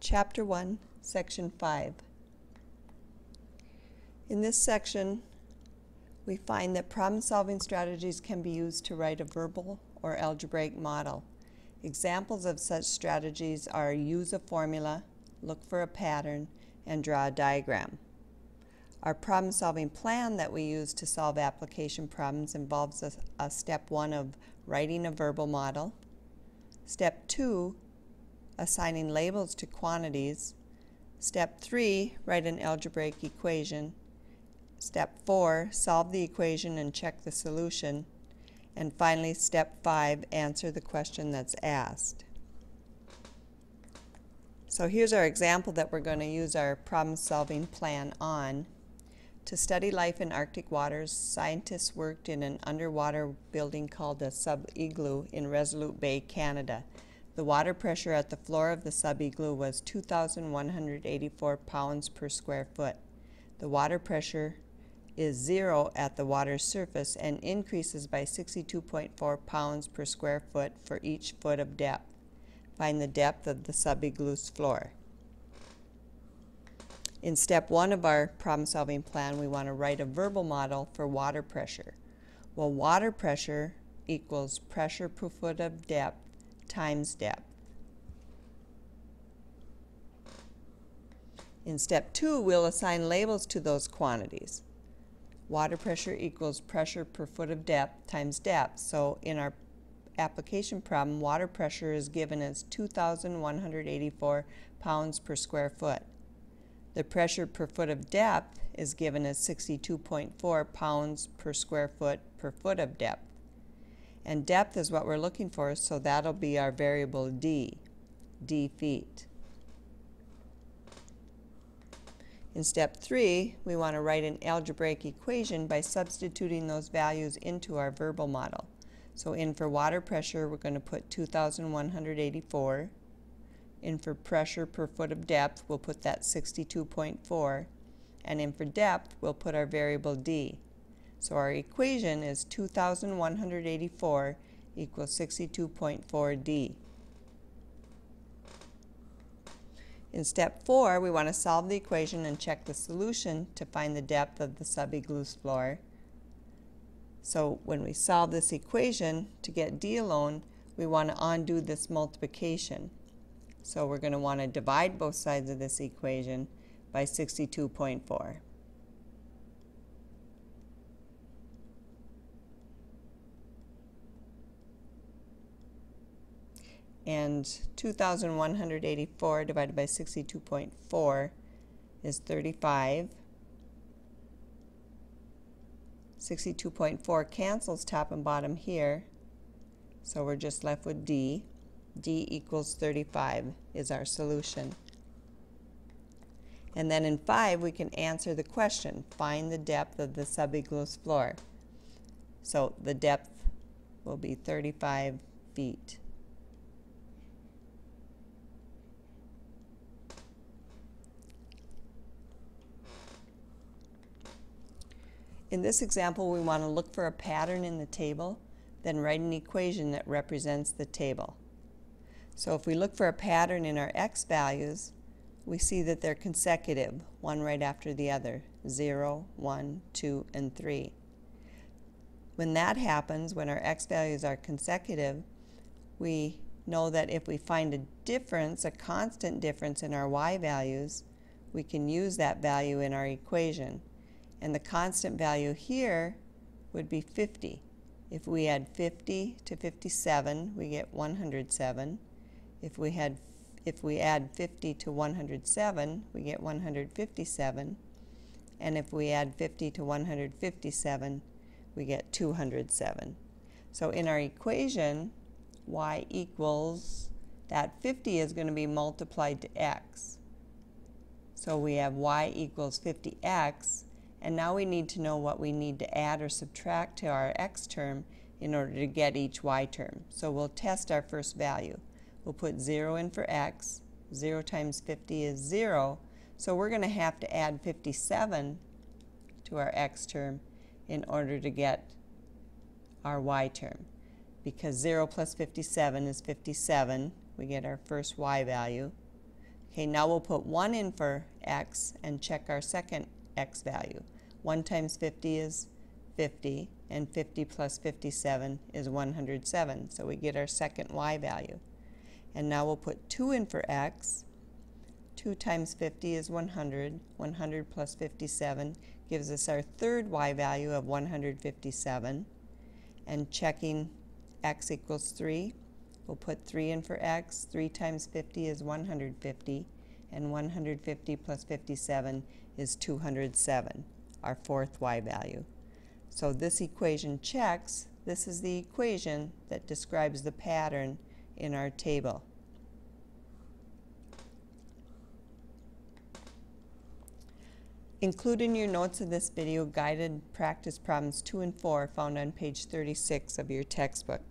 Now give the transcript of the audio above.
Chapter 1, Section 5. In this section, we find that problem-solving strategies can be used to write a verbal or algebraic model. Examples of such strategies are use a formula, look for a pattern, and draw a diagram. Our problem-solving plan that we use to solve application problems involves a step 1 of writing a verbal model, step 2, assigning labels to quantities, step 3, write an algebraic equation, step 4, solve the equation and check the solution, and finally step 5, answer the question that's asked. So here's our example that we're going to use our problem-solving plan on. To study life in Arctic waters, scientists worked in an underwater building called a sub-igloo in Resolute Bay, Canada. The water pressure at the floor of the sub-igloo was 2,184 pounds per square foot. The water pressure is 0 at the water's surface and increases by 62.4 pounds per square foot for each foot of depth. Find the depth of the sub-igloo's floor. In step 1 of our problem-solving plan, we want to write a verbal model for water pressure. Well, water pressure equals pressure per foot of depth times depth. In step 2, we'll assign labels to those quantities. Water pressure equals pressure per foot of depth times depth. So in our application problem, water pressure is given as 2,184 pounds per square foot. The pressure per foot of depth is given as 62.4 pounds per square foot per foot of depth. And depth is what we're looking for, so that'll be our variable d feet. In step 3, we want to write an algebraic equation by substituting those values into our verbal model. So in for water pressure, we're going to put 2,184. In for pressure per foot of depth, we'll put that 62.4. And in for depth, we'll put our variable d. So our equation is 2,184 equals 62.4 d. In step 4, we want to solve the equation and check the solution to find the depth of the sub-igloo's floor. So when we solve this equation, to get d alone, we want to undo this multiplication. So we're going to want to divide both sides of this equation by 62.4. And 2,184 divided by 62.4 is 35. 62.4 cancels top and bottom here, so we're just left with d. d equals 35 is our solution. And then in 5, we can answer the question, find the depth of the sub-igloo's floor. So the depth will be 35 feet. In this example, we want to look for a pattern in the table, then write an equation that represents the table. So if we look for a pattern in our x values, we see that they're consecutive, one right after the other, 0, 1, 2, and 3. When that happens, when our x values are consecutive, we know that if we find a difference, a constant difference in our y values, we can use that value in our equation. And the constant value here would be 50. If we add 50 to 57, we get 107. If we add 50 to 107, we get 157. And if we add 50 to 157, we get 207. So in our equation, y equals, that 50 is going to be multiplied to x. So we have y equals 50x. And now we need to know what we need to add or subtract to our x term in order to get each y term. So we'll test our first value. We'll put 0 in for x. 0 times 50 is 0. So we're going to have to add 57 to our x term in order to get our y term. Because 0 plus 57 is 57, we get our first y value. Okay, now we'll put 1 in for x and check our second x value. 1 times 50 is 50, and 50 plus 57 is 107, so we get our second y value. And now we'll put 2 in for x. 2 times 50 is 100. 100 plus 57 gives us our third y value of 157. And checking x equals 3, we'll put 3 in for x. 3 times 50 is 150, and 150 plus 57 is 207, our fourth y value. So this equation checks. This is the equation that describes the pattern in our table. Include in your notes of this video guided practice problems 2 and 4 found on page 36 of your textbook.